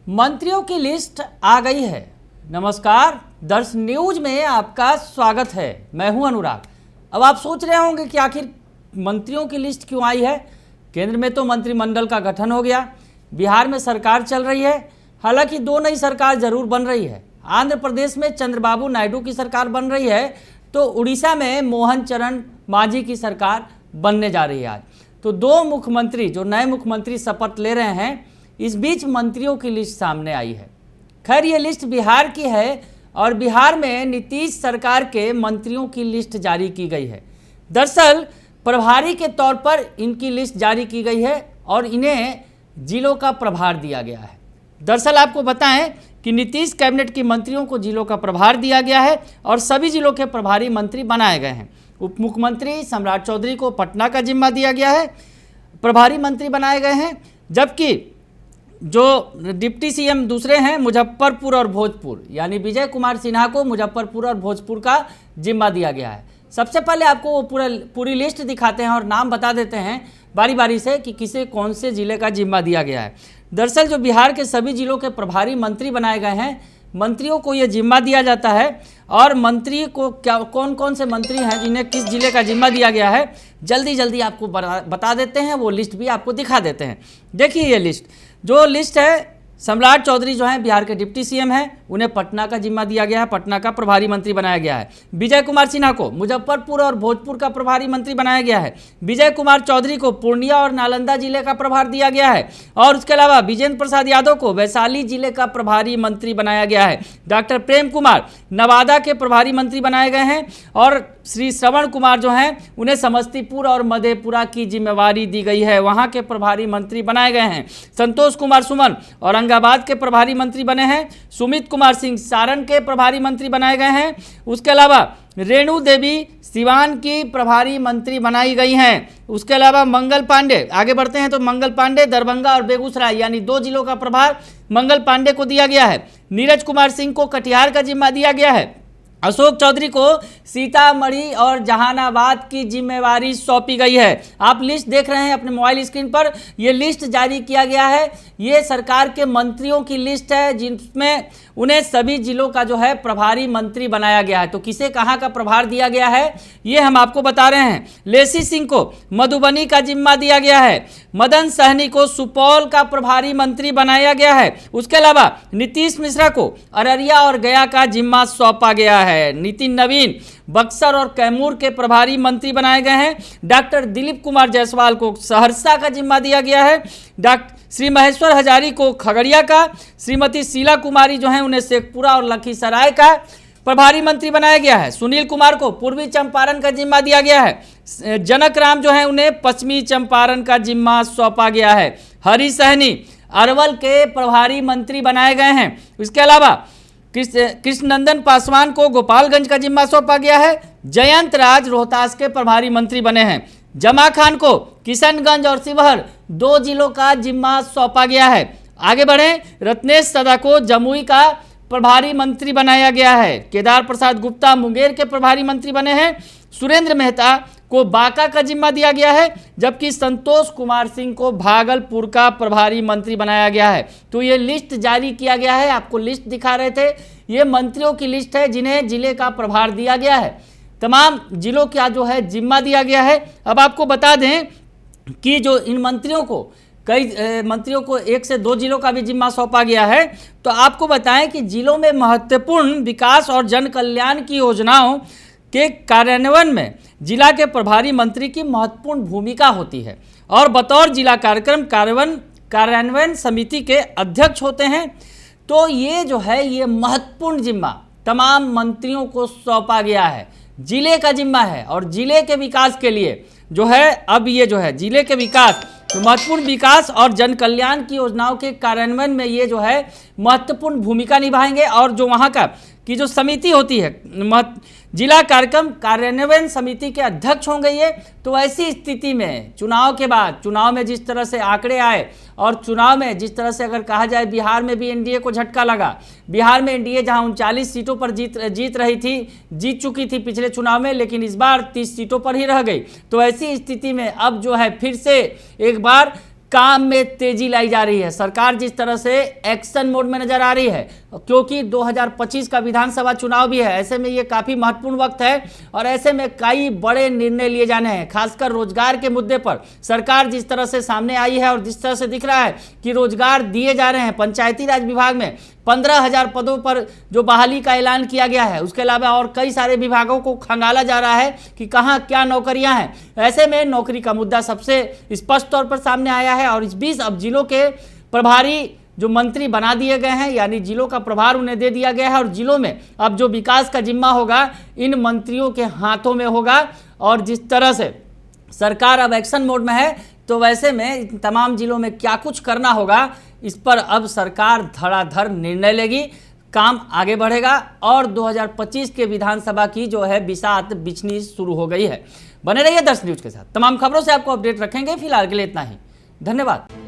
मंत्रियों की लिस्ट आ गई है। नमस्कार, दर्श न्यूज में आपका स्वागत है। मैं हूं अनुराग। अब आप सोच रहे होंगे कि आखिर मंत्रियों की लिस्ट क्यों आई है। केंद्र में तो मंत्रिमंडल का गठन हो गया, बिहार में सरकार चल रही है। हालांकि दो नई सरकार जरूर बन रही है। आंध्र प्रदेश में चंद्रबाबू नायडू की सरकार बन रही है, तो उड़ीसा में मोहन चरण मांझी की सरकार बनने जा रही है। आज तो दो मुख्यमंत्री, जो नए मुख्यमंत्री शपथ ले रहे हैं, इस बीच मंत्रियों की लिस्ट सामने आई है। खैर, ये लिस्ट बिहार की है और बिहार में नीतीश सरकार के मंत्रियों की लिस्ट जारी की गई है। दरअसल प्रभारी के तौर पर इनकी लिस्ट जारी की गई है और इन्हें जिलों का प्रभार दिया गया है। दरअसल आपको बताएं कि नीतीश कैबिनेट के मंत्रियों को जिलों का प्रभार दिया गया है और सभी जिलों के प्रभारी मंत्री बनाए गए हैं। उप मुख्यमंत्री सम्राट चौधरी को पटना का जिम्मा दिया गया है, प्रभारी मंत्री बनाए गए हैं। जबकि जो डिप्टी सीएम दूसरे हैं, मुजफ्फरपुर और भोजपुर, यानी विजय कुमार सिन्हा को मुजफ्फरपुर और भोजपुर का जिम्मा दिया गया है। सबसे पहले आपको वो पूरी लिस्ट दिखाते हैं और नाम बता देते हैं बारी बारी से कि किसे कौन से जिले का जिम्मा दिया गया है। दरअसल जो बिहार के सभी जिलों के प्रभारी मंत्री बनाए गए हैं, मंत्रियों को ये जिम्मा दिया जाता है। और मंत्री को क्या, कौन कौन से मंत्री हैं जिन्हें किस जिले का जिम्मा दिया गया है, जल्दी जल्दी आपको बता देते हैं। वो लिस्ट भी आपको दिखा देते हैं। देखिए ये लिस्ट है। सम्राट चौधरी जो हैं बिहार के डिप्टी सीएम हैं, उन्हें पटना का जिम्मा दिया गया है, पटना का प्रभारी मंत्री बनाया गया है। विजय कुमार सिन्हा को मुजफ्फरपुर और भोजपुर का प्रभारी मंत्री बनाया गया है। विजय कुमार चौधरी को पूर्णिया और नालंदा जिले का प्रभार दिया गया है। और उसके अलावा विजेंद्र प्रसाद यादव को वैशाली जिले का प्रभारी मंत्री बनाया गया है। डॉक्टर प्रेम कुमार नवादा के प्रभारी मंत्री बनाए गए हैं और श्री श्रवण कुमार जो हैं उन्हें समस्तीपुर और मधेपुरा की जिम्मेवारी दी गई है, वहां के प्रभारी मंत्री बनाए गए हैं। संतोष कुमार सुमन औरंगाबाद के प्रभारी मंत्री बने हैं। सुमित कुमार सिंह सारण के प्रभारी मंत्री बनाए गए हैं। उसके अलावा रेणु देवी सिवान की प्रभारी मंत्री बनाई गई हैं। उसके अलावा मंगल पांडे, आगे बढ़ते हैं तो मंगल पांडे दरभंगा और बेगूसराय, यानी दो जिलों का प्रभार मंगल पांडे को दिया गया है। नीरज कुमार सिंह को कटिहार का जिम्मा दिया गया है। अशोक चौधरी को सीतामढ़ी और जहानाबाद की जिम्मेवारी सौंपी गई है। आप लिस्ट देख रहे हैं अपने मोबाइल स्क्रीन पर, ये लिस्ट जारी किया गया है। ये सरकार के मंत्रियों की लिस्ट है जिसमें उन्हें सभी जिलों का जो है प्रभारी मंत्री बनाया गया है। तो किसे कहाँ का प्रभार दिया गया है ये हम आपको बता रहे हैं। लेसी सिंह को मधुबनी का जिम्मा दिया गया है। मदन सहनी को सुपौल का प्रभारी मंत्री बनाया गया है। उसके अलावा नीतीश मिश्रा को अररिया और गया का जिम्मा सौंपा गया है। नितिन नवीन बक्सर और कैमूर के प्रभारी मंत्री बनाए गए हैं। डॉक्टर दिलीप कुमार जायसवाल को सहरसा का जिम्मा दिया गया है। डॉक्टर श्री महेश्वर हजारी को खगड़िया का, श्रीमती शीला कुमारी जो हैं उन्हें शेखपुरा और लखीसराय का प्रभारी मंत्री बनाया गया है। सुनील कुमार को पूर्वी चंपारण का जिम्मा दिया गया है। जनक राम जो हैं उन्हें पश्चिमी चंपारण का जिम्मा सौंपा गया है। हरि सहनी अरवल के प्रभारी मंत्री बनाए गए हैं। इसके अलावा कृष्णनंदन पासवान को गोपालगंज का जिम्मा सौंपा गया है। जयंत राज रोहतास के प्रभारी मंत्री बने हैं। जमा खान को किशनगंज और शिवहर दो जिलों का जिम्मा सौंपा गया है। आगे बढ़ें, रत्नेश सदा को जमुई का प्रभारी मंत्री बनाया गया है। केदार प्रसाद गुप्ता मुंगेर के प्रभारी मंत्री बने हैं। सुरेंद्र मेहता को बांका का जिम्मा दिया गया है, जबकि संतोष कुमार सिंह को भागलपुर का प्रभारी मंत्री बनाया गया है। तो ये लिस्ट जारी किया गया है। आपको लिस्ट दिखा रहे थे, ये मंत्रियों की लिस्ट है जिन्हें जिले का प्रभार दिया गया है। तमाम जिलों का जो है जिम्मा दिया गया है। अब आपको बता दें कि जो इन मंत्रियों को कई मंत्रियों को एक से दो जिलों का भी जिम्मा सौंपा गया है। तो आपको बताएं कि जिलों में महत्वपूर्ण विकास और जन कल्याण की योजनाओं के कार्यान्वयन में जिला के प्रभारी मंत्री की महत्वपूर्ण भूमिका होती है और बतौर जिला कार्यक्रम कार्यान्वयन समिति के अध्यक्ष होते हैं। तो ये जो है ये महत्वपूर्ण जिम्मा तमाम मंत्रियों को सौंपा गया है। जिले का जिम्मा है और जिले के विकास के लिए जो है, अब ये जो है जिले के विकास, महत्वपूर्ण विकास और जन कल्याण की योजनाओं के कार्यान्वयन में ये जो है महत्वपूर्ण भूमिका निभाएंगे। और जो वहाँ का की जो समिति होती है, जिला कार्यक्रम कार्यान्वयन समिति के अध्यक्ष होंगे ये। तो ऐसी स्थिति में चुनाव के बाद, चुनाव में जिस तरह से आंकड़े आए और चुनाव में जिस तरह से अगर कहा जाए बिहार में भी एनडीए को झटका लगा। बिहार में एनडीए जहां 39 सीटों पर जीत चुकी थी पिछले चुनाव में, लेकिन इस बार 30 सीटों पर ही रह गई। तो ऐसी स्थिति में अब जो है फिर से एक बार काम में तेजी लाई जा रही है। सरकार जिस तरह से एक्शन मोड में नजर आ रही है, क्योंकि 2025 का विधानसभा चुनाव भी है, ऐसे में ये काफी महत्वपूर्ण वक्त है और ऐसे में कई बड़े निर्णय लिए जाने हैं। खासकर रोजगार के मुद्दे पर सरकार जिस तरह से सामने आई है और जिस तरह से दिख रहा है कि रोजगार दिए जा रहे हैं। पंचायती राज विभाग में 15,000 पदों पर जो बहाली का ऐलान किया गया है, उसके अलावा और कई सारे विभागों को खंगाला जा रहा है कि कहां क्या नौकरियां हैं। ऐसे में नौकरी का मुद्दा सबसे स्पष्ट तौर पर सामने आया है और इस बीच अब जिलों के प्रभारी जो मंत्री बना दिए गए हैं, यानी जिलों का प्रभार उन्हें दे दिया गया है और जिलों में अब जो विकास का जिम्मा होगा इन मंत्रियों के हाथों में होगा। और जिस तरह से सरकार अब एक्शन मोड में है, तो वैसे में तमाम जिलों में क्या कुछ करना होगा, इस पर अब सरकार धड़ाधड़ निर्णय लेगी, काम आगे बढ़ेगा और 2025 के विधानसभा की जो है बिसात बिछनी शुरू हो गई है। बने रहिए दर्श न्यूज के साथ, तमाम खबरों से आपको अपडेट रखेंगे। फिलहाल के लिए इतना ही, धन्यवाद।